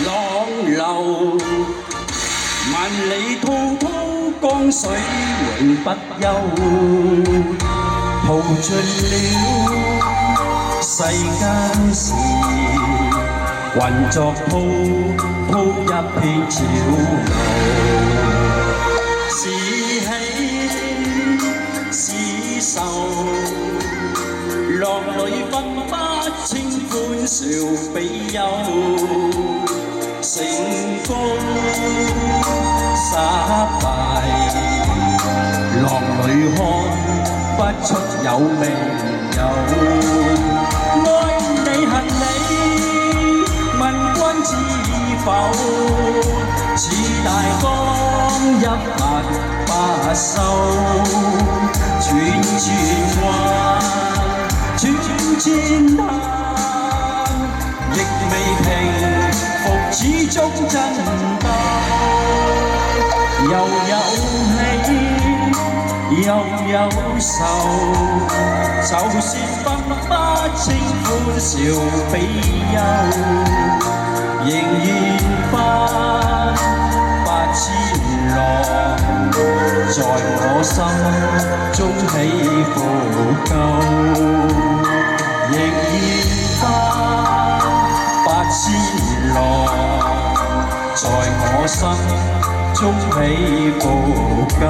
浪流，萬里滔滔江水永不休，淘盡了世間事，混作滔滔一片潮流。是喜是愁，浪裏分不清歡笑比憂，成功失敗，浪裏看不出有命由。愛你恨你，問君知否？似大江一發不收，轉轉彎，轉轉彈，亦未平復，始終爭鬥。又有喜，又有愁，就算分不清歡笑比憂，仍然翻百千浪，在我心中起伏夠，仍然翻百千浪，在我心中起伏夠。